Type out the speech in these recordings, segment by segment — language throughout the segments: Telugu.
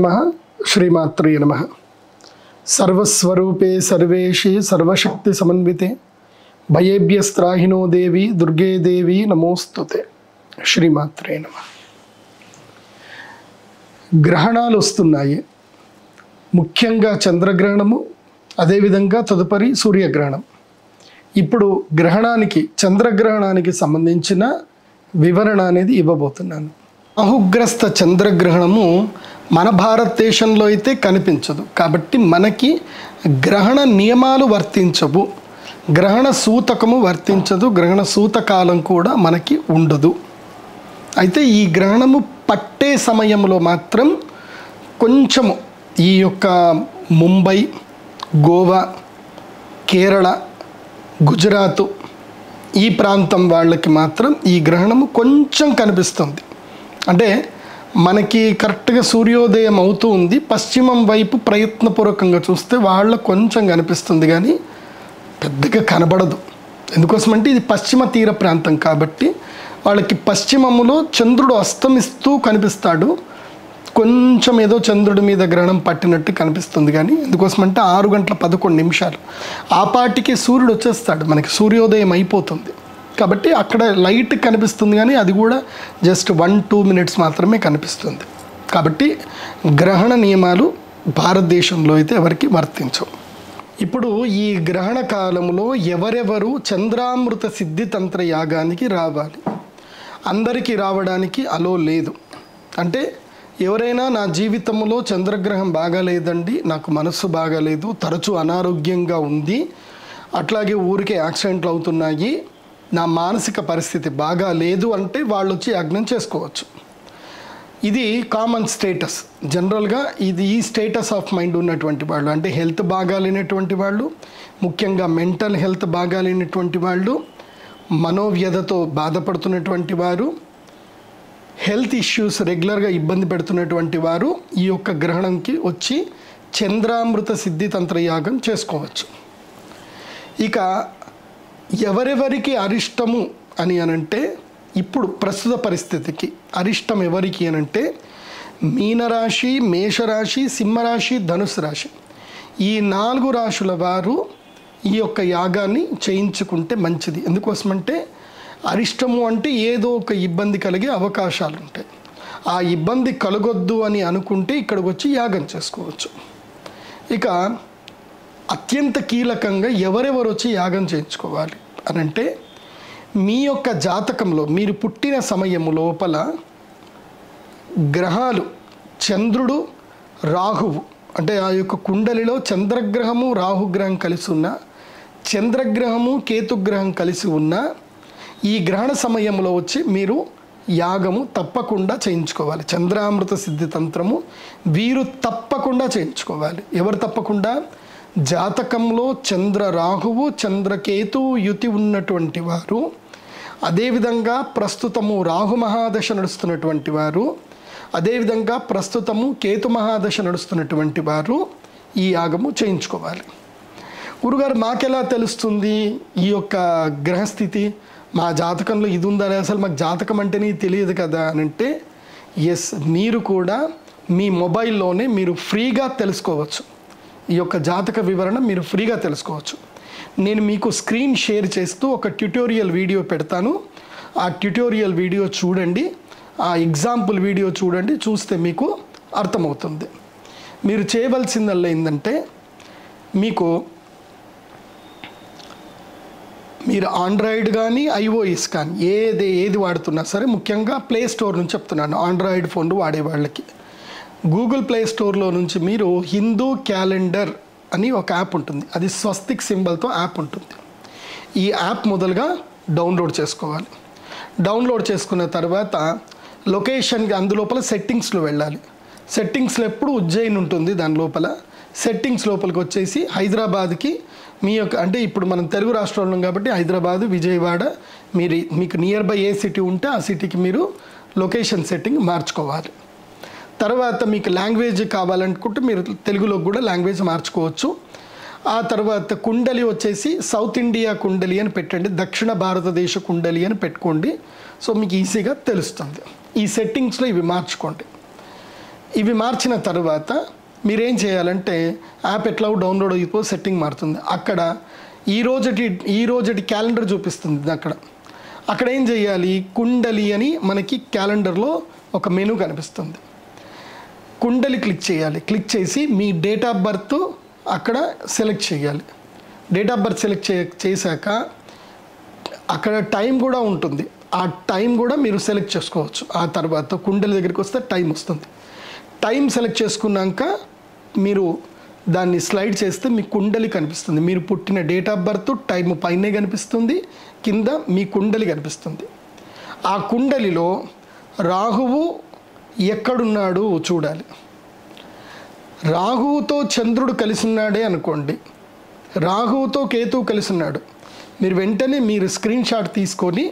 नमः श्रीमात्रे नमः। सर्वस्वरूपे सर्वेशे सर्वशक्ति समन्विते भयेभ्यस्त्राहिनो देवी दुर्गे देवी नमोस्तुते। श्रीमात्रे नमः। గ్రహణాలు వస్తున్నాయి, ముఖ్యంగా చంద్రగ్రహణము, అదేవిధంగా తదుపరి సూర్యగ్రహణం. ఇప్పుడు గ్రహణానికి, చంద్రగ్రహణానికి సంబంధించిన వివరణ అనేది ఇవ్వబోతున్నాను. రాహుగ్రస్త చంద్రగ్రహణము మన భారతదేశంలో అయితే కనిపించదు, కాబట్టి మనకి గ్రహణ నియమాలు వర్తించవు, గ్రహణ సూతకము వర్తించదు, గ్రహణ సూతకాలం కూడా మనకి ఉండదు. అయితే ఈ గ్రహణము పట్టే సమయంలో మాత్రం కొంచెము ఈ యొక్క ముంబై, గోవా, కేరళ, గుజరాత్ ఈ ప్రాంతం వాళ్ళకి మాత్రం ఈ గ్రహణము కొంచెం కనిపిస్తుంది. అంటే మనకి కరెక్ట్గా సూర్యోదయం అవుతూ ఉంది, పశ్చిమం వైపు ప్రయత్నపూర్వకంగా చూస్తే వాళ్ళకు కొంచెం కనిపిస్తుంది, కానీ పెద్దగా కనబడదు. ఎందుకోసమంటే ఇది పశ్చిమ తీర ప్రాంతం కాబట్టి వాళ్ళకి పశ్చిమములో చంద్రుడు అస్తమిస్తూ కనిపిస్తాడు, కొంచెం ఏదో చంద్రుడి మీద గ్రహణం పట్టినట్టు కనిపిస్తుంది. కానీ ఎందుకోసమంటే 6:11 ఆ పాటికి సూర్యుడు వచ్చేస్తాడు, మనకి సూర్యోదయం అయిపోతుంది. కాబట్టి అక్కడ లైట్ కనిపిస్తుంది, కానీ అది కూడా జస్ట్ 1-2 మినిట్స్ మాత్రమే కనిపిస్తుంది. కాబట్టి గ్రహణ నియమాలు భారతదేశంలో అయితే ఎవరికి వర్తించవు. ఇప్పుడు ఈ గ్రహణ కాలంలో ఎవరెవరు చంద్రామృత సిద్ధి తంత్ర యాగానికి రావాలి? అందరికీ రావడానికి అలో లేదు. అంటే ఎవరైనా నా జీవితంలో చంద్రగ్రహం బాగాలేదండి, నాకు మనస్సు బాగాలేదు, తరచూ అనారోగ్యంగా ఉంది, అట్లాగే ఊరికే యాక్సిడెంట్లు అవుతున్నాయి, నా మానసిక పరిస్థితి బాగా లేదు అంటే వాళ్ళు వచ్చి యజ్ఞం చేసుకోవచ్చు. ఇది కామన్ స్టేటస్. జనరల్గా ఇది ఈ స్టేటస్ ఆఫ్ మైండ్ ఉన్నటువంటి వాళ్ళు, అంటే హెల్త్ బాగాలేనటువంటి వాళ్ళు, ముఖ్యంగా మెంటల్ హెల్త్ బాగాలేనటువంటి వాళ్ళు, మనోవ్యధతో బాధపడుతున్నటువంటి వారు, హెల్త్ ఇష్యూస్ రెగ్యులర్గా ఇబ్బంది పెడుతున్నటువంటి వారు ఈ యొక్క గ్రహణంకి వచ్చి చంద్రామృత సిద్ధి తంత్రయాగం చేసుకోవచ్చు. ఇక ఎవరెవరికి అరిష్టము అని అనంటే, ఇప్పుడు ప్రస్తుత పరిస్థితికి అరిష్టం ఎవరికి అనంటే మీనరాశి, మేషరాశి, సింహరాశి, ధనుసు రాశి, ఈ 4 రాశుల వారు ఈ యొక్క యాగాన్ని చేయించుకుంటే మంచిది. ఎందుకోసమంటే అరిష్టము అంటే ఏదో ఒక ఇబ్బంది కలిగే అవకాశాలు ఉంటాయి. ఆ ఇబ్బంది కలగొద్దు అని అనుకుంటే ఇక్కడికి వచ్చి యాగం చేసుకోవచ్చు. ఇక అత్యంత కీలకంగా ఎవరెవరు వచ్చి యాగం చేయించుకోవాలి అనంటే, మీ యొక్క జాతకంలో మీరు పుట్టిన సమయము లోపల గ్రహాలు చంద్రుడు, రాహువు, అంటే ఆ యొక్క కుండలిలో చంద్రగ్రహము, రాహుగ్రహం కలిసి ఉన్న, చంద్రగ్రహము, కేతుగ్రహం కలిసి ఉన్న ఈ గ్రహణ సమయంలో వచ్చి మీరు యాగము తప్పకుండా చేయించుకోవాలి. చంద్రామృత సిద్ధి తంత్రము వీరు తప్పకుండా చేయించుకోవాలి. ఎవరు తప్పకుండా? జాతకంలో చంద్ర రాహువు, చంద్రకేతు యుతి ఉన్నటువంటి వారు, అదేవిధంగా ప్రస్తుతము రాహు మహాదశ నడుస్తున్నటువంటి వారు, అదేవిధంగా ప్రస్తుతము కేతు మహాదశ నడుస్తున్నటువంటి వారు ఈ యాగము చేయించుకోవాలి. గురుగారు మాకెలా తెలుస్తుంది ఈ యొక్క గ్రహస్థితి? మా జాతకంలో ఇది ఉందని, అసలు మాకు జాతకం అంటేనే తెలియదు కదా అని అంటే, ఎస్, మీరు కూడా మీ మొబైల్లోనే మీరు ఫ్రీగా తెలుసుకోవచ్చు. ఈ యొక్క జాతక వివరణ మీరు ఫ్రీగా తెలుసుకోవచ్చు. నేను మీకు స్క్రీన్ షేర్ చేస్తూ ఒక ట్యుటోరియల్ వీడియో పెడతాను. ఆ ట్యుటోరియల్ వీడియో చూడండి, ఆ ఎగ్జాంపుల్ వీడియో చూడండి, చూస్తే మీకు అర్థమవుతుంది. మీరు చేయవలసిందల్లా ఏంటంటే, మీరు ఆండ్రాయిడ్ కానీ ఐఓఎస్ కానీ ఏది వాడుతున్నా సరే, ముఖ్యంగా ప్లే స్టోర్ నుంచి చెప్తున్నాను, ఆండ్రాయిడ్ ఫోన్లు వాడే వాళ్ళకి గూగుల్ ప్లే స్టోర్లో నుంచి మీరు హిందూ క్యాలెండర్ అని ఒక యాప్ ఉంటుంది, అది స్వస్తిక్ సింబల్తో యాప్ ఉంటుంది. ఈ యాప్ మొదలుగా డౌన్లోడ్ చేసుకోవాలి. డౌన్లోడ్ చేసుకున్న తర్వాత లొకేషన్కి అందులోపల సెట్టింగ్స్లో వెళ్ళాలి. సెట్టింగ్స్లో ఎప్పుడు ఉజ్జయిన్ ఉంటుంది, దాని లోపల సెట్టింగ్స్ లోపలికి వచ్చేసి హైదరాబాద్కి మీ యొక్క, అంటే ఇప్పుడు మనం తెలుగు రాష్ట్రాల్లో కాబట్టి హైదరాబాదు, విజయవాడ, మీకు నియర్ బై ఏ సిటీ ఉంటే ఆ సిటీకి మీరు లొకేషన్ సెట్టింగ్ మార్చుకోవాలి. తర్వాత మీకు లాంగ్వేజ్ కావాలనుకుంటే మీరు తెలుగులో కూడా లాంగ్వేజ్ మార్చుకోవచ్చు. ఆ తర్వాత కుండలి వచ్చేసి సౌత్ ఇండియా కుండలి అని పెట్టండి, దక్షిణ భారతదేశ కుండలి అని పెట్టుకోండి. సో మీకు ఈజీగా తెలుస్తుంది. ఈ సెట్టింగ్స్లో ఇవి మార్చుకోండి. ఇవి మార్చిన తర్వాత మీరేం చేయాలంటే యాప్ ఎట్లా డౌన్లోడ్ అయిపో సెట్టింగ్ మారుతుంది. అక్కడ ఈ రోజటి క్యాలెండర్ చూపిస్తుంది. అక్కడ ఏం చేయాలి, కుండలి అని మనకి క్యాలెండర్లో ఒక మెనూ కనిపిస్తుంది. కుండలి క్లిక్ చేయాలి. క్లిక్ చేసి మీ డేట్ ఆఫ్ బర్త్ అక్కడ సెలెక్ట్ చేయాలి. డేట్ ఆఫ్ బర్త్ సెలెక్ట్ చేశాక అక్కడ టైం కూడా ఉంటుంది. ఆ టైం కూడా మీరు సెలెక్ట్ చేసుకోవచ్చు. ఆ తర్వాత కుండలి దగ్గరికి వస్తే టైం వస్తుంది. టైం సెలెక్ట్ చేసుకున్నాక మీరు దాన్ని స్లైడ్ చేస్తే మీ కుండలి కనిపిస్తుంది. మీరు పుట్టిన డేట్ ఆఫ్ బర్త్ టైం పైనే కనిపిస్తుంది, కింద మీ కుండలి కనిపిస్తుంది. ఆ కుండలిలో రాహువు ఎక్కడున్నాడు చూడాలి. రాహువుతో చంద్రుడు కలిసి ఉన్నాడే అనుకోండి, రాహువుతో కేతువు కలిసి ఉన్నాడు, మీరు వెంటనే మీరు స్క్రీన్ షాట్ తీసుకొని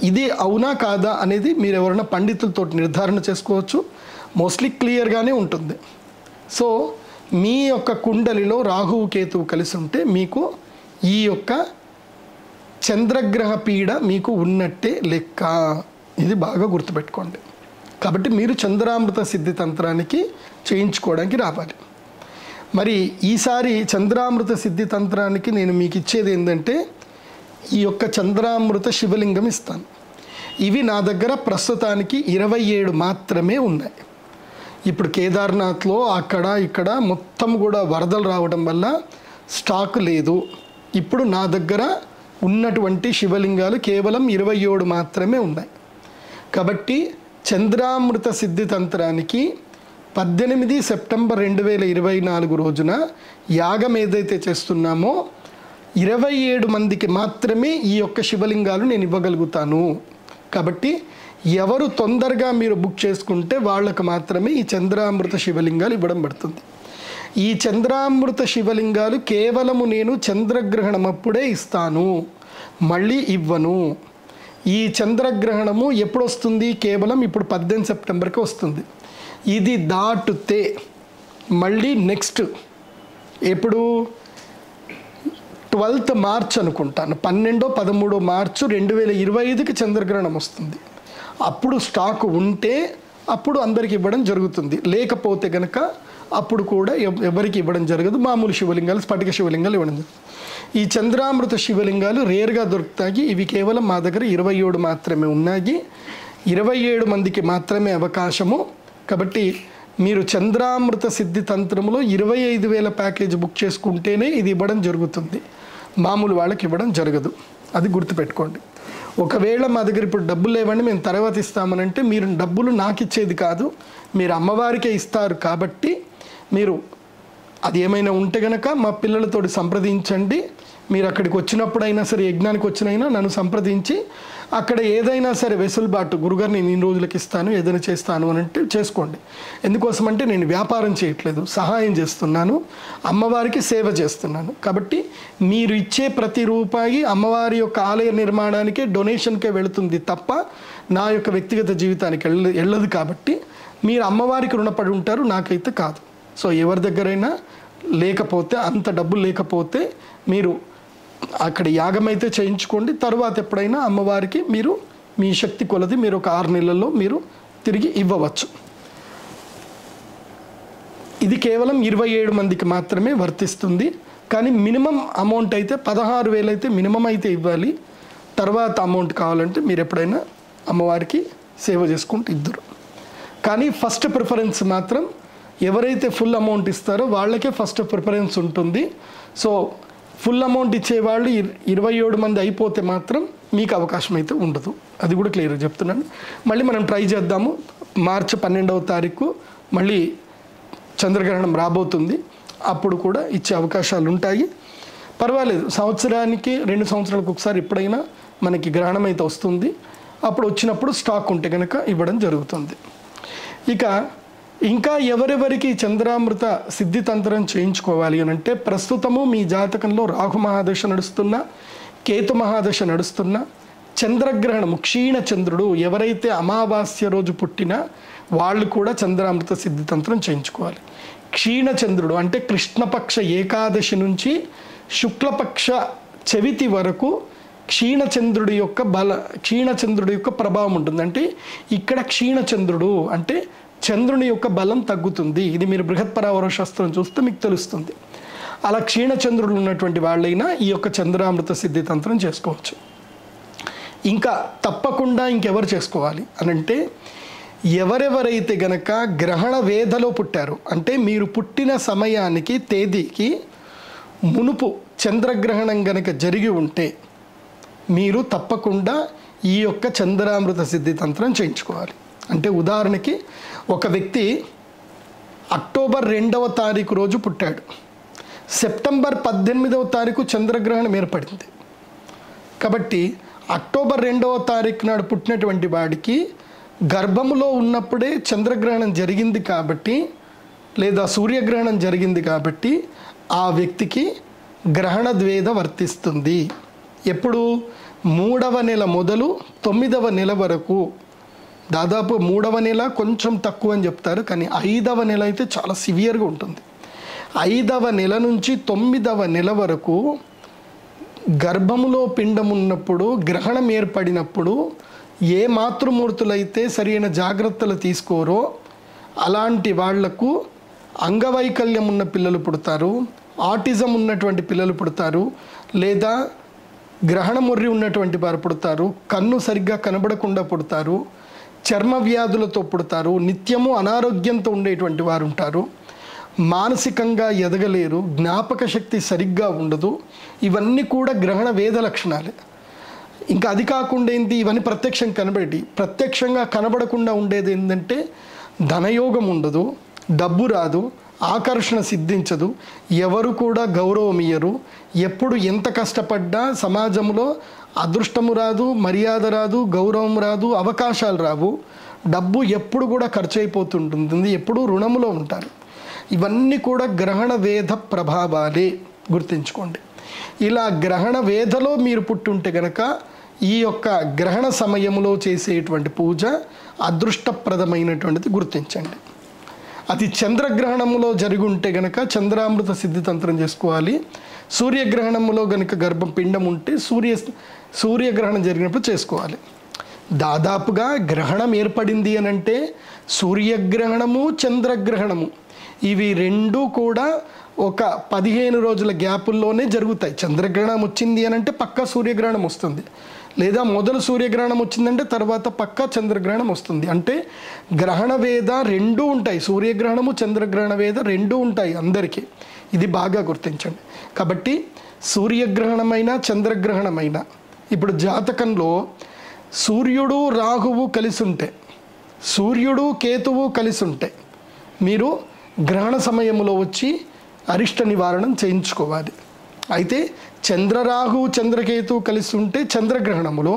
ఇది అవునా కాదా అనేది మీరు ఎవరైనా పండితులతో నిర్ధారణ చేసుకోవచ్చు. మోస్ట్లీ క్లియర్గానే ఉంటుంది. సో మీ యొక్క కుండలిలో రాహువు కేతువు కలిసి ఉంటే మీకు ఈ యొక్క చంద్రగ్రహ పీడ మీకు ఉన్నట్టే లెక్క. ఇది బాగా గుర్తుపెట్టుకోండి. కాబట్టి మీరు చంద్రామృత సిద్ధి తంత్రానికి చేయించుకోవడానికి రావాలి. మరి ఈసారి చంద్రామృత సిద్ధి తంత్రానికి నేను మీకు ఇచ్చేది ఏంటంటే ఈ యొక్క చంద్రామృత శివలింగం ఇస్తాను. ఇవి నా దగ్గర ప్రస్తుతానికి 27 మాత్రమే ఉన్నాయి. ఇప్పుడు కేదార్నాథ్లో అక్కడ ఇక్కడ మొత్తం కూడా వరదలు రావడం వల్ల స్టాక్ లేదు. ఇప్పుడు నా దగ్గర ఉన్నటువంటి శివలింగాలు కేవలం 27 మాత్రమే ఉన్నాయి. కాబట్టి చంద్రామృత సిద్ధి తంత్రానికి 18 సెప్టెంబర్ 2024 రోజున యాగం ఏదైతే చేస్తున్నామో 27 మందికి మాత్రమే ఈ యొక్క శివలింగాలు నేను ఇవ్వగలుగుతాను. కాబట్టి ఎవరు తొందరగా మీరు బుక్ చేసుకుంటే వాళ్ళకు మాత్రమే ఈ చంద్రామృత శివలింగాలు ఇవ్వడం పడుతుంది. ఈ చంద్రామృత శివలింగాలు కేవలము నేను చంద్రగ్రహణం అప్పుడే ఇస్తాను, మళ్ళీ ఇవ్వను. ఈ చంద్రగ్రహణము ఎప్పుడు వస్తుంది, కేవలం ఇప్పుడు 18 సెప్టెంబర్కి వస్తుంది. ఇది దాటితే మళ్ళీ నెక్స్ట్ ఎప్పుడు 12th మార్చ్ అనుకుంటాను, 12-13 మార్చు 2025కి చంద్రగ్రహణం వస్తుంది. అప్పుడు స్టాక్ ఉంటే అప్పుడు అందరికి ఇవ్వడం జరుగుతుంది. లేకపోతే కనుక అప్పుడు కూడా ఎవరికి ఇవ్వడం జరగదు. మామూలు శివలింగాలు, స్ఫటిక శివలింగాలు ఇవ్వడం జరుగుతుంది. ఈ చంద్రామృత శివలింగాలు రేర్గా దొరుకుతాయి. ఇవి కేవలం మా దగ్గర 27 మాత్రమే ఉన్నాయి. 27 మందికి మాత్రమే అవకాశము. కాబట్టి మీరు చంద్రామృత సిద్ధి తంత్రములో 25,000 ప్యాకేజ్ బుక్ చేసుకుంటేనే ఇది ఇవ్వడం జరుగుతుంది. మామూలు వాళ్ళకి ఇవ్వడం జరగదు. అది గుర్తుపెట్టుకోండి. ఒకవేళ మా దగ్గర ఇప్పుడు డబ్బులు లేవండి మేము తర్వాత ఇస్తామనంటే మీరు డబ్బులు నాకు ఇచ్చేది కాదు, మీరు అమ్మవారికే ఇస్తారు. కాబట్టి మీరు అది ఏమైనా ఉంటే కనుక మా పిల్లలతో సంప్రదించండి. మీరు అక్కడికి వచ్చినప్పుడైనా సరే, యజ్ఞానికి వచ్చినైనా నన్ను సంప్రదించి అక్కడ ఏదైనా సరే వెసులుబాటు, గురుగారు నేను ఇన్ని రోజులకి ఇస్తాను, ఏదైనా చేస్తాను అని అంటే చేసుకోండి. ఎందుకోసమంటే నేను వ్యాపారం చేయట్లేదు, సహాయం చేస్తున్నాను, అమ్మవారికి సేవ చేస్తున్నాను. కాబట్టి మీరు ఇచ్చే ప్రతి రూపాయి అమ్మవారి యొక్క ఆలయ నిర్మాణానికే, డొనేషన్కే వెళుతుంది తప్ప నా యొక్క వ్యక్తిగత జీవితానికి వెళ్ళదు. కాబట్టి మీరు అమ్మవారికి రుణపడి ఉంటారు, నాకైతే కాదు. సో ఎవరి దగ్గరైనా లేకపోతే, అంత డబ్బులు లేకపోతే మీరు అక్కడ యాగం అయితే చేయించుకోండి. తర్వాత ఎప్పుడైనా అమ్మవారికి మీరు మీ శక్తి కొలది మీరు ఒక 6 నెలల్లో మీరు తిరిగి ఇవ్వవచ్చు. ఇది కేవలం 27 మందికి మాత్రమే వర్తిస్తుంది. కానీ మినిమం అమౌంట్ అయితే 16,000 అయితే మినిమం అయితే ఇవ్వాలి. తర్వాత అమౌంట్ కావాలంటే మీరు ఎప్పుడైనా అమ్మవారికి సేవ చేసుకుంటూ ఇద్దరు. కానీ ఫస్ట్ ప్రిఫరెన్స్ మాత్రం ఎవరైతే ఫుల్ అమౌంట్ ఇస్తారో వాళ్ళకే ఫస్ట్ ప్రిఫరెన్స్ ఉంటుంది. సో ఫుల్ అమౌంట్ ఇచ్చేవాళ్ళు 27 మంది అయిపోతే మాత్రం మీకు అవకాశం అయితే ఉండదు. అది కూడా క్లియర్గా చెప్తున్నాను. మళ్ళీ మనం ట్రై చేద్దాము. మార్చి 12వ తారీఖు మళ్ళీ చంద్రగ్రహణం రాబోతుంది. అప్పుడు కూడా ఇచ్చే అవకాశాలు ఉంటాయి. పర్వాలేదు, సంవత్సరానికి 2 సంవత్సరాలకు ఒకసారి ఎప్పుడైనా మనకి గ్రహణం అయితే వస్తుంది. అప్పుడు వచ్చినప్పుడు స్టాక్ ఉంటే కనుక ఇవ్వడం జరుగుతుంది. ఇక ఇంకా ఎవరెవరికి చంద్రామృత సిద్ధి తంత్రం చేయించుకోవాలి అని అంటే, ప్రస్తుతము మీ జాతకంలో రాహు మహాదశ నడుస్తున్నా, కేతు మహాదశ నడుస్తున్నా, చంద్రగ్రహణము క్షీణ చంద్రుడు ఎవరైతే అమావాస్య రోజు పుట్టినా వాళ్ళు కూడా చంద్రామృత సిద్ధి తంత్రం చేయించుకోవాలి. క్షీణ చంద్రుడు అంటే కృష్ణపక్ష ఏకాదశి నుంచి శుక్లపక్ష చవితి వరకు క్షీణచంద్రుడి యొక్క ప్రభావం ఉంటుంది. అంటే ఇక్కడ క్షీణచంద్రుడు అంటే చంద్రుని యొక్క బలం తగ్గుతుంది. ఇది మీరు బృహత్పరావర శాస్త్రం చూస్తే మీకు తెలుస్తుంది. అలా క్షీణ చంద్రులు ఉన్నటువంటి వాళ్ళైనా ఈ యొక్క చంద్రామృత సిద్ధి తంత్రం చేసుకోవచ్చు. ఇంకా తప్పకుండా ఇంకెవరు చేసుకోవాలి అనంటే, ఎవరెవరైతే గనక గ్రహణ వేధలో పుట్టారో, అంటే మీరు పుట్టిన సమయానికి తేదీకి మునుపు చంద్రగ్రహణం గనక జరిగి ఉంటే మీరు తప్పకుండా ఈ యొక్క చంద్రామృత సిద్ధి తంత్రం చేయించుకోవాలి. అంటే ఉదాహరణకి ఒక వ్యక్తి అక్టోబర్ 2వ తారీఖు రోజు పుట్టాడు, సెప్టెంబర్ 18వ తారీఖు చంద్రగ్రహణం ఏర్పడింది. కాబట్టి అక్టోబర్ 2వ తారీఖు నాడు పుట్టినటువంటి వాడికి గర్భములో ఉన్నప్పుడే చంద్రగ్రహణం జరిగింది కాబట్టి, లేదా సూర్యగ్రహణం జరిగింది కాబట్టి ఆ వ్యక్తికి గ్రహణ ద్వేధ వర్తిస్తుంది. ఎప్పుడు? 3వ నెల మొదలు 9వ నెల వరకు. దాదాపు 3వ నెల కొంచెం తక్కువ అని చెప్తారు, కానీ 5వ నెల అయితే చాలా సివియర్గా ఉంటుంది. 5వ నెల నుంచి 9వ నెల వరకు గర్భములో పిండం ఉన్నప్పుడు, గ్రహణం ఏర్పడినప్పుడు ఏ మాతృమూర్తులైతే సరైన జాగ్రత్తలు తీసుకోరో అలాంటి వాళ్లకు అంగవైకల్యం ఉన్న పిల్లలు పుడతారు, ఆటిజం ఉన్నటువంటి పిల్లలు పుడతారు, లేదా గ్రహణముర్రి ఉన్నటువంటి వారు పుడతారు, కన్ను సరిగ్గా కనబడకుండా పుడతారు, చర్మ వ్యాధులతో పుడతారు, నిత్యము అనారోగ్యంతో ఉండేటువంటి వారు ఉంటారు, మానసికంగా ఎదగలేరు, జ్ఞాపక శక్తి సరిగ్గా ఉండదు. ఇవన్నీ కూడా గ్రహణ వేద లక్షణాలే. ఇంకా అది కాకుండా ఏంటి, ఇవన్నీ ప్రత్యక్షంగా కనబడకుండా ఉండేది ఏంటంటే ధనయోగం ఉండదు, డబ్బు రాదు, ఆకర్షణ సిద్ధించదు, ఎవరు కూడా గౌరవం ఇయ్యరు, ఎప్పుడు ఎంత కష్టపడ్డా సమాజంలో అదృష్టము రాదు, మర్యాద రాదు, గౌరవం రాదు, అవకాశాలు రావు, డబ్బు ఎప్పుడు కూడా ఖర్చు అయిపోతుంటుంది, ఎప్పుడు రుణములో ఉంటారు. ఇవన్నీ కూడా గ్రహణ వేద ప్రభావాలే, గుర్తుంచుకోండి. ఇలా గ్రహణ వేదలో మీరు పుట్టుంటే గనక ఈ యొక్క గ్రహణ సమయంలో చేసేటువంటి పూజ అదృష్టప్రదమైనటువంటిది, గుర్తించండి. అది చంద్రగ్రహణములో జరిగి ఉంటే గనక చంద్రామృత సిద్ధి తంత్రం చేసుకోవాలి. సూర్యగ్రహణములో గనక గర్భం పిండం ఉంటే సూర్యగ్రహణం జరిగినప్పుడు చేసుకోవాలి. దాదాపుగా గ్రహణం ఏర్పడింది అని అంటే సూర్యగ్రహణము, చంద్రగ్రహణము ఇవి రెండూ కూడా ఒక 15 రోజుల గ్యాపుల్లోనే జరుగుతాయి. చంద్రగ్రహణం వచ్చింది అని అంటే పక్కా సూర్యగ్రహణం వస్తుంది, లేదా మొదలు సూర్యగ్రహణం వచ్చిందంటే తర్వాత పక్కా చంద్రగ్రహణం వస్తుంది. అంటే గ్రహణ వేద రెండూ ఉంటాయి, సూర్యగ్రహణము చంద్రగ్రహణ వేద రెండూ ఉంటాయి అందరికీ. ఇది బాగా గుర్తించండి. కాబట్టి సూర్యగ్రహణమైన చంద్రగ్రహణమైన, ఇప్పుడు జాతకంలో సూర్యుడు రాహువు కలిసి ఉంటే, సూర్యుడు కేతువు కలిసి ఉంటే మీరు గ్రహణ సమయంలో వచ్చి అరిష్ట నివారణం చేయించుకోవాలి. అయితే చంద్రరాహువు చంద్రకేతువు కలిసి ఉంటే చంద్రగ్రహణములో,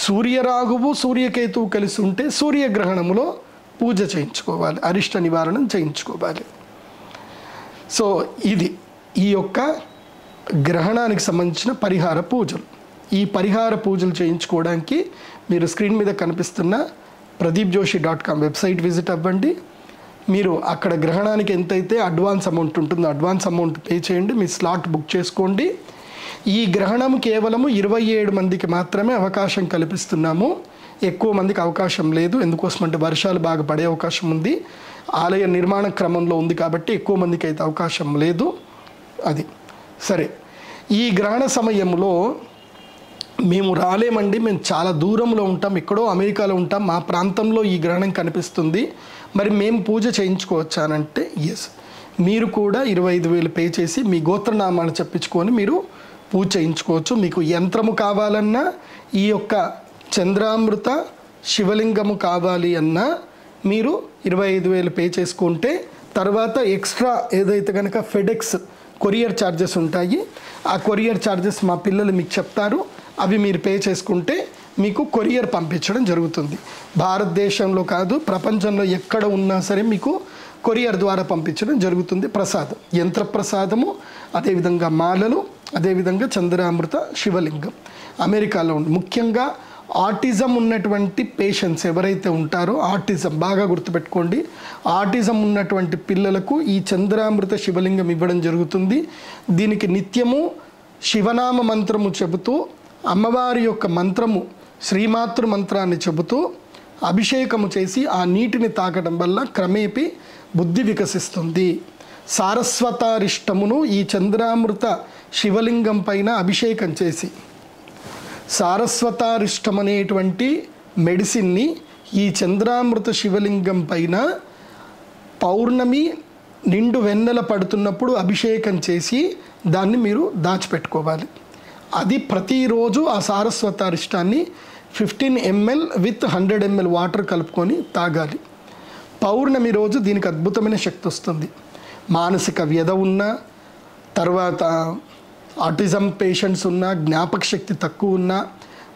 సూర్యరాహువు సూర్యకేతువు కలిసి ఉంటే సూర్యగ్రహణములో పూజ చేయించుకోవాలి, అరిష్ట నివారణం చేయించుకోవాలి. సో ఇది ఈ యొక్క గ్రహణానికి సంబంధించిన పరిహార పూజలు. ఈ పరిహార పూజలు చేయించుకోవడానికి మీరు స్క్రీన్ మీద కనిపిస్తున్న pradeepjoshi.com వెబ్సైట్ విజిట్ అవ్వండి. మీరు అక్కడ గ్రహణానికి ఎంతైతే అడ్వాన్స్ అమౌంట్ ఉంటుందో అడ్వాన్స్ అమౌంట్ పే చేయండి, మీ స్లాట్ బుక్ చేసుకోండి. ఈ గ్రహణం కేవలము 27 మందికి మాత్రమే అవకాశం కల్పిస్తున్నాము, ఎక్కువ మందికి అవకాశం లేదు. ఎందుకోసమంటే వర్షాలు బాగా పడే అవకాశం ఉంది, ఆలయ నిర్మాణ క్రమంలో ఉంది కాబట్టి ఎక్కువ మందికి అయితే అవకాశం లేదు. అది సరే. ఈ గ్రహణ సమయంలో మేము రాలేమండి, మేము చాలా దూరంలో ఉంటాం, ఎక్కడో అమెరికాలో ఉంటాం, మా ప్రాంతంలో ఈ గ్రహణం కనిపిస్తుంది, మరి మేము పూజ చేయించుకోవచ్చానంటే ఎస్, మీరు కూడా 25,000 పే చేసి మీ గోత్రనామాలు చెప్పించుకొని మీరు పూజ చేయించుకోవచ్చు. మీకు యంత్రము కావాలన్నా, ఈ యొక్క చంద్రామృత శివలింగము కావాలి అన్నా మీరు 25,000 పే చేసుకుంటే, తర్వాత ఎక్స్ట్రా ఏదైతే కనుక ఫెడెక్స్ కొరియర్ ఛార్జెస్ ఉంటాయి, ఆ కొరియర్ ఛార్జెస్ మా పిల్లలు మీకు చెప్తారు, అవి మీరు పే చేసుకుంటే మీకు కొరియర్ పంపించడం జరుగుతుంది. భారతదేశంలో కాదు, ప్రపంచంలో ఎక్కడ ఉన్నా సరే మీకు కొరియర్ ద్వారా పంపించడం జరుగుతుంది. ప్రసాదం, యంత్ర ప్రసాదము, అదేవిధంగా మాలలు, అదేవిధంగా చంద్రామృత శివలింగం అమెరికాలో ఉంది. ముఖ్యంగా ఆటిజం ఉన్నటువంటి పేషెంట్స్ ఎవరైతే ఉంటారో, ఆటిజం బాగా గుర్తుపెట్టుకోండి, ఆటిజం ఉన్నటువంటి పిల్లలకు ఈ చంద్రామృత శివలింగం ఇవ్వడం జరుగుతుంది. దీనికి నిత్యము శివనామ మంత్రము చెబుతూ, అమ్మవారి యొక్క మంత్రము శ్రీమాతృ మంత్రాన్ని చెబుతూ, అభిషేకము చేసి ఆ నీటిని తాగడం వల్ల క్రమేపీ బుద్ధి వికసిస్తుంది. సారస్వతారిష్టమును ఈ చంద్రామృత శివలింగం పైన అభిషేకం చేసి, సారస్వతారిష్టం అనేటువంటి మెడిసిన్ని ఈ చంద్రామృత శివలింగం పైన పౌర్ణమి నిండు వెన్నెల పడుతున్నప్పుడు అభిషేకం చేసి దాన్ని మీరు దాచిపెట్టుకోవాలి. అది ప్రతిరోజు ఆ సారస్వతారిష్టాన్ని 15 ml విత్ 100 ml వాటర్ కలుపుకొని తాగాలి. పౌర్ణమి రోజు దీనికి అద్భుతమైన శక్తి వస్తుంది. మానసిక వ్యధ ఉన్నా, తర్వాత ఆటిజం పేషెంట్స్ ఉన్నా, జ్ఞాపక శక్తి తక్కువ ఉన్నా,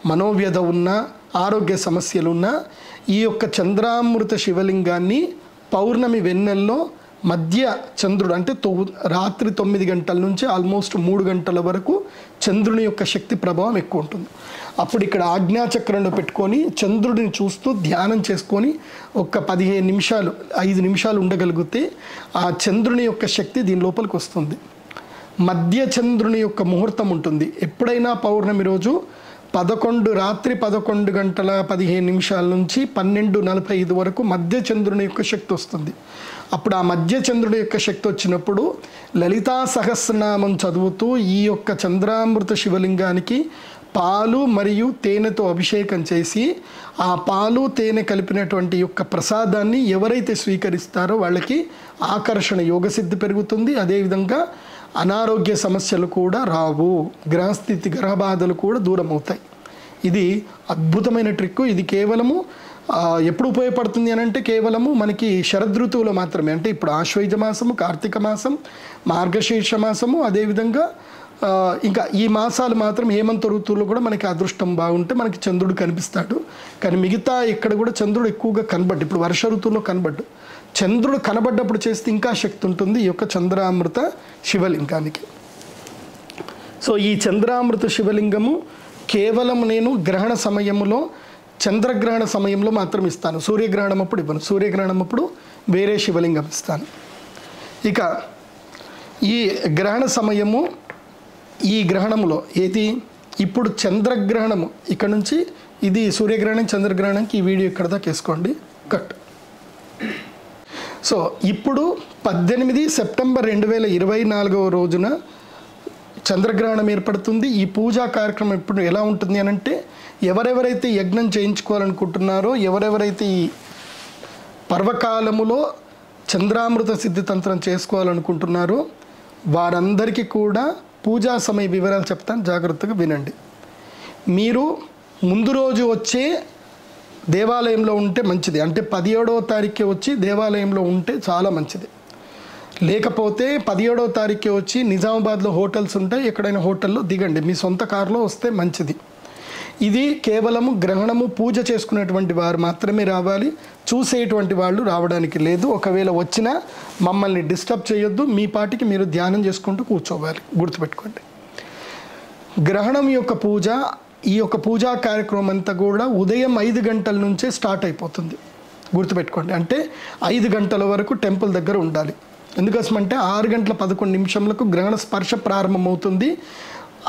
మనోవ్యధ ఉన్నా, ఆరోగ్య సమస్యలు ఉన్నా ఈ యొక్క చంద్రామృత శివలింగాన్ని పౌర్ణమి వెన్నెల్లో మధ్య చంద్రుడు అంటే రాత్రి 9 గంటల నుంచి ఆల్మోస్ట్ 3 గంటల వరకు చంద్రుని యొక్క శక్తి ప్రభావం ఎక్కువ ఉంటుంది. అప్పుడు ఇక్కడ ఆజ్ఞాచక్రంలో పెట్టుకొని చంద్రుడిని చూస్తూ ధ్యానం చేసుకొని ఒక 15 నిమిషాలు 5 నిమిషాలు ఉండగలిగితే ఆ చంద్రుని యొక్క శక్తి దీని లోపలికి వస్తుంది. మధ్య చంద్రుని యొక్క ముహూర్తం ఉంటుంది. ఎప్పుడైనా పౌర్ణమి రోజు రాత్రి 11 గంటల 15 నిమిషాల నుంచి 12:45 వరకు మధ్య చంద్రుని యొక్క శక్తి వస్తుంది. అప్పుడు ఆ మధ్య చంద్రుడి యొక్క శక్తి వచ్చినప్పుడు లలితా సహస్రనామం చదువుతూ ఈ యొక్క చంద్రామృత శివలింగానికి పాలు మరియు తేనెతో అభిషేకం చేసి ఆ పాలు తేనె కలిపినటువంటి యొక్క ప్రసాదాన్ని ఎవరైతే స్వీకరిస్తారో వాళ్ళకి ఆకర్షణ యోగసిద్ధి పెరుగుతుంది. అదేవిధంగా అనారోగ్య సమస్యలు కూడా రావు, గ్రహస్థితి గ్రహబాధలు కూడా దూరం అవుతాయి. ఇది అద్భుతమైన ట్రిక్. ఇది కేవలము ఎప్పుడు ఉపయోగపడుతుంది అని అంటే కేవలము మనకి శరదృతువులో మాత్రమే. అంటే ఇప్పుడు ఆశ్వయుజ మాసము, కార్తీక మాసం, మార్గశీర్ష మాసము, అదేవిధంగా ఇంకా ఈ మాసాలు మాత్రం హేమంత ఋతువులో కూడా మనకి అదృష్టం బాగుంటే మనకి చంద్రుడు కనిపిస్తాడు. కానీ మిగతా ఇక్కడ కూడా చంద్రుడు ఎక్కువగా కనబడ్డు. ఇప్పుడు వర్ష ఋతువులో కనబడ్డు. చంద్రుడు కనబడ్డప్పుడు చేస్తే ఇంకా శక్తి ఉంటుంది ఈ యొక్క చంద్రామృత శివలింగానికి. సో ఈ చంద్రామృత శివలింగము కేవలం నేను గ్రహణ సమయంలో, చంద్రగ్రహణ సమయంలో మాత్రం ఇస్తాను. సూర్యగ్రహణం అప్పుడు ఇవ్వను. సూర్యగ్రహణం అప్పుడు వేరే శివలింగం ఇస్తాను. ఇక ఈ గ్రహణ సమయము, ఈ గ్రహణంలో ఏది ఇప్పుడు చంద్రగ్రహణము ఇక్కడ నుంచి ఇది సూర్యగ్రహణం, చంద్రగ్రహణంకి ఈ వీడియో ఇక్కడ దాకా వేసుకోండి కట్. సో ఇప్పుడు 18 సెప్టెంబర్ 2024 రోజున చంద్రగ్రహణం ఏర్పడుతుంది. ఈ పూజా కార్యక్రమం ఇప్పుడు ఎలా ఉంటుంది అని అంటే ఎవరెవరైతే యజ్ఞం చేయించుకోవాలనుకుంటున్నారో, ఎవరెవరైతే ఈ పర్వకాలములో చంద్రామృత సిద్ధితంత్రం చేసుకోవాలనుకుంటున్నారో వారందరికీ కూడా పూజా సమయ వివరాలు చెప్తాను, జాగ్రత్తగా వినండి. మీరు ముందు రోజు వచ్చే దేవాలయంలో ఉంటే మంచిది. అంటే 17వ తారీఖుకి వచ్చి దేవాలయంలో ఉంటే చాలా మంచిది. లేకపోతే 17వ తారీఖుకి వచ్చి నిజామాబాద్లో హోటల్స్ ఉంటాయి, ఎక్కడైనా హోటల్లో దిగండి. మీ సొంత కారులో వస్తే మంచిది. ఇది కేవలము గ్రహణము పూజ చేసుకునేటువంటి వారు మాత్రమే రావాలి, చూసేటువంటి వాళ్ళు రావడానికి లేదు. ఒకవేళ వచ్చినా మమ్మల్ని డిస్టర్బ్ చేయొద్దు, మీ పాటికి మీరు ధ్యానం చేసుకుంటూ కూర్చోవాలి. గుర్తుపెట్టుకోండి. గ్రహణం యొక్క పూజ, ఈ యొక్క పూజా కార్యక్రమం అంతా కూడా ఉదయం 5 గంటల నుంచే స్టార్ట్ అయిపోతుంది. గుర్తుపెట్టుకోండి. అంటే 5 గంటల వరకు టెంపుల్ దగ్గర ఉండాలి. ఎందుకోసమంటే 6 గంటల 11 నిమిషములకు గ్రహణ స్పర్శ ప్రారంభమవుతుంది.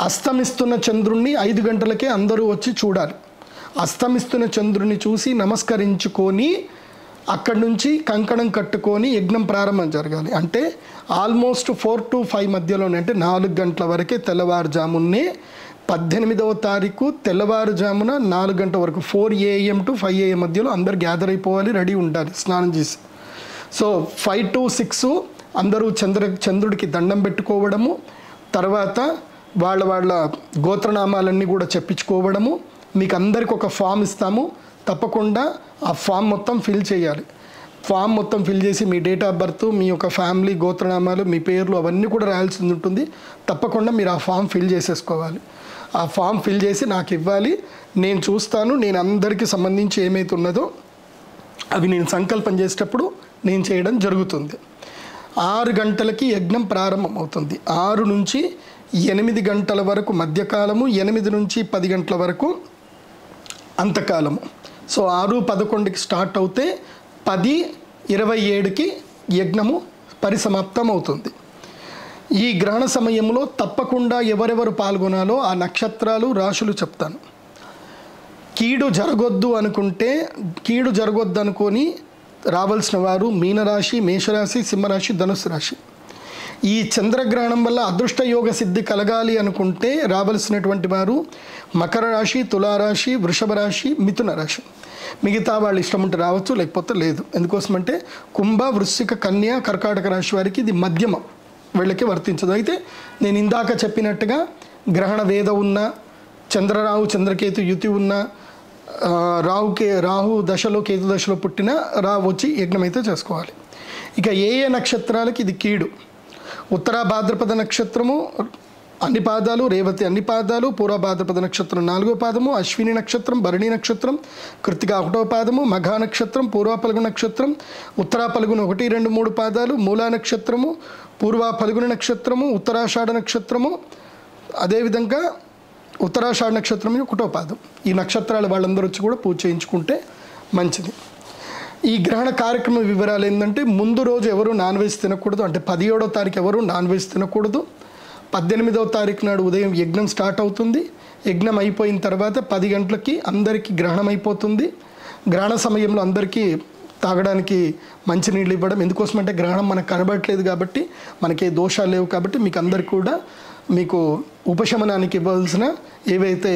అస్తమిస్తున్న చంద్రుణ్ణి 5 గంటలకే అందరూ వచ్చి చూడాలి. అస్తమిస్తున్న చంద్రుని చూసి నమస్కరించుకొని అక్కడి నుంచి కంకణం కట్టుకొని యజ్ఞం ప్రారంభం జరగాలి. అంటే ఆల్మోస్ట్ 4 to 5 మధ్యలోనే, అంటే 4 గంటల వరకే తెల్లవారుజామునే 18వ తారీఖు తెల్లవారుజామున 4 గంటల వరకు 4 AM to 5 AM మధ్యలో అందరు గ్యాదర్ అయిపోవాలి, రెడీ ఉండాలి స్నానం చేసి. సో 5 to 6 అందరూ చంద్రుడికి దండం పెట్టుకోవడము, తర్వాత వాళ్ళ గోత్రనామాలన్నీ కూడా చెప్పించుకోవడము. మీకు అందరికి ఒక ఫామ్ ఇస్తాము, తప్పకుండా ఆ ఫామ్ మొత్తం ఫిల్ చేయాలి. ఫామ్ మొత్తం ఫిల్ చేసి మీ డేట్ ఆఫ్ బర్త్, మీ యొక్క ఫ్యామిలీ గోత్రనామాలు, మీ పేర్లు అవన్నీ కూడా రాయాల్సి ఉంటుంది. తప్పకుండా మీరు ఆ ఫామ్ ఫిల్ చేసేసుకోవాలి. ఆ ఫామ్ ఫిల్ చేసి నాకు ఇవ్వాలి, నేను చూస్తాను. నేను అందరికీ సంబంధించి ఏమైతే ఉన్నదో అవి నేను సంకల్పం చేసేటప్పుడు నేను చేయడం జరుగుతుంది. 6 గంటలకి యజ్ఞం ప్రారంభం అవుతుంది. 6 నుంచి 8 గంటల వరకు మధ్యకాలము, 8 నుంచి 10 గంటల వరకు అంతకాలము. సో 6:11కి స్టార్ట్ అవుతే 10:27కి యజ్ఞము పరిసమాప్తం అవుతుంది. ఈ గ్రహణ సమయంలో తప్పకుండా ఎవరెవరు పాల్గొనాలో ఆ నక్షత్రాలు, రాశులు చెప్తాను. కీడు జరగొద్దు అనుకుంటే, కీడు జరగొద్దు అనుకొని రావాల్సిన వారు మీనరాశి, మేషరాశి, సింహరాశి, ధనుసు రాశి. ఈ చంద్రగ్రహణం వల్ల అదృష్ట యోగ సిద్ధి కలగాలి అనుకుంటే రావాల్సినటువంటి వారు మకర రాశి, తులారాశి, వృషభ రాశి, మిథున రాశి. మిగతా వాళ్ళు ఇష్టం ఉంటే రావచ్చు, లేకపోతే లేదు. ఎందుకోసమంటే కుంభ, వృశ్చిక, కన్య, కర్కాటక రాశి వారికి ఇది మధ్యమం, వీళ్ళకి వర్తించదు. అయితే నేను ఇందాక చెప్పినట్టుగా గ్రహణ వేద ఉన్న, చంద్రరాహు చంద్రకేతు యుతి ఉన్న, రాహు దశలో కేతు దశలో పుట్టిన వచ్చి యజ్ఞం అయితే చేసుకోవాలి. ఇక ఏ నక్షత్రాలకి ఇది కీడు? ఉత్తరా భాద్రపద నక్షత్రము అన్ని పాదాలు, రేవతి అన్ని పాదాలు, పూర్వ భాద్రపద నక్షత్రం 4వ పాదము, అశ్విని నక్షత్రం, భరణి నక్షత్రం, కృత్తిక 1వ పాదము, మఘా నక్షత్రం, పూర్వ ఫల్గుణ నక్షత్రం, ఉత్తరా ఫల్గుణ 1, 2, 3 పాదాలు, మూలా నక్షత్రము, పూర్వ ఫల్గుణ నక్షత్రము, ఉత్తరాషాఢ నక్షత్రము, అదేవిధంగా ఉత్తరాషాఢ నక్షత్రం 1వ పాదం. ఈ నక్షత్రాల వాళ్ళందరూ వచ్చి కూడా పూజ చేయించుకుంటే మంచిది. ఈ గ్రహణ కార్యక్రమం వివరాలు ఏంటంటే, ముందు రోజు ఎవరు నాన్ వెజ్ తినకూడదు, అంటే 17వ తారీఖు ఎవరు నాన్ వెజ్ తినకూడదు. 18వ తారీఖు నాడు ఉదయం యజ్ఞం స్టార్ట్ అవుతుంది. యజ్ఞం అయిపోయిన తర్వాత 10 గంటలకి అందరికీ గ్రహణం అయిపోతుంది. గ్రహణ సమయంలో అందరికీ తాగడానికి మంచినీళ్ళు ఇవ్వడం. ఎందుకోసమంటే గ్రహణం మనకు కనబడట్లేదు కాబట్టి, మనకి దోషాలు లేవు కాబట్టి మీకు అందరికీ కూడా మీకు ఉపశమనానికి ఇవ్వాల్సిన ఏవైతే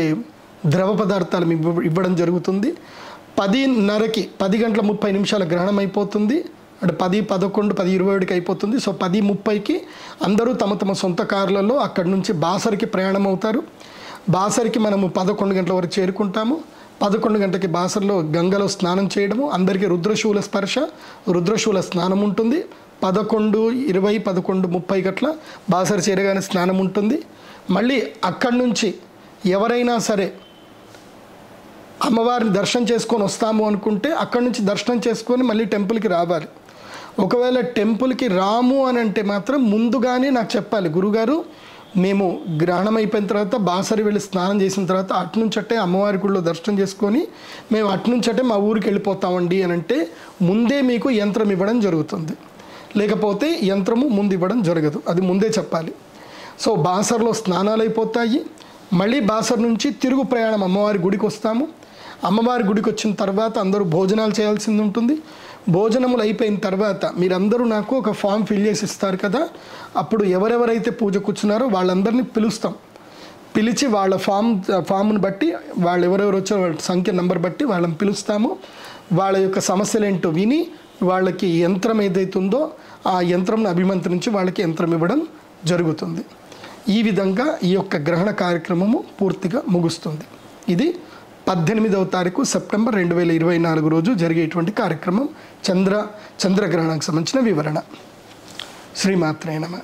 ద్రవ పదార్థాలు ఇవ్వడం జరుగుతుంది. 10:30కి 10 గంటల 30 నిమిషాల గ్రహణం అయిపోతుంది. అంటే 10, 11, 10, 21కి అయిపోతుంది. సో 10:30కి అందరూ తమ తమ సొంత కార్లలో అక్కడి నుంచి బాసరికి ప్రయాణం అవుతారు. బాసరికి మనము 11 గంటల వరకు చేరుకుంటాము. 11 గంటలకి బాసర్లో గంగలో స్నానం చేయడము, అందరికీ రుద్రశూల స్పర్శ, రుద్రశూల స్నానం ఉంటుంది. 11:20, 11:30 గట్ల బాసరి చేరగానే స్నానం ఉంటుంది. మళ్ళీ అక్కడి నుంచి ఎవరైనా సరే అమ్మవారిని దర్శనం చేసుకొని వస్తాము అనుకుంటే అక్కడి నుంచి దర్శనం చేసుకొని మళ్ళీ టెంపుల్కి రావాలి. ఒకవేళ టెంపుల్కి రాము అని అంటే మాత్రం ముందుగానే నాకు చెప్పాలి, గురుగారు మేము గ్రహణం అయిపోయిన తర్వాత బాసరి వెళ్ళి స్నానం చేసిన తర్వాత అట్నుంచటే అమ్మవారి గుడిలో దర్శనం చేసుకొని మేము అట్నుంచటే మా ఊరికి వెళ్ళిపోతామండి అని అంటే ముందే మీకు యంత్రం ఇవ్వడం జరుగుతుంది. లేకపోతే యంత్రము ముందు ఇవ్వడం జరగదు, అది ముందే చెప్పాలి. సో బాసర్లో స్నానాలు అయిపోతాయి. మళ్ళీ బాసర్ నుంచి తిరుగు ప్రయాణం అమ్మవారి గుడికి వస్తాము. అమ్మవారి గుడికి వచ్చిన తర్వాత అందరూ భోజనాలు చేయాల్సింది ఉంటుంది. భోజనములు అయిపోయిన తర్వాత మీరందరూ నాకు ఒక ఫామ్ ఫిల్ చేసి ఇస్తారు కదా, అప్పుడు ఎవరెవరైతే పూజ కూర్చున్నారో వాళ్ళందరినీ పిలుస్తాం. పిలిచి వాళ్ళ ఫామ్ను బట్టి వాళ్ళు ఎవరెవరు వచ్చారో వాళ్ళ సంఖ్య నెంబర్ బట్టి వాళ్ళని పిలుస్తాము. వాళ్ళ యొక్క సమస్యలు ఏంటో విని వాళ్ళకి యంత్రం ఏదైతే ఉందో ఆ యంత్రంను అభిమంత్రించి వాళ్ళకి యంత్రం ఇవ్వడం జరుగుతుంది. ఈ విధంగా ఈ యొక్క గ్రహణ కార్యక్రమము పూర్తిగా ముగుస్తుంది. ఇది 18వ తారీఖు సెప్టెంబర్ 2024 రోజు జరిగేటువంటి కార్యక్రమం చంద్రగ్రహణానికి సంబంధించిన వివరణ. శ్రీమాత్రే నమః.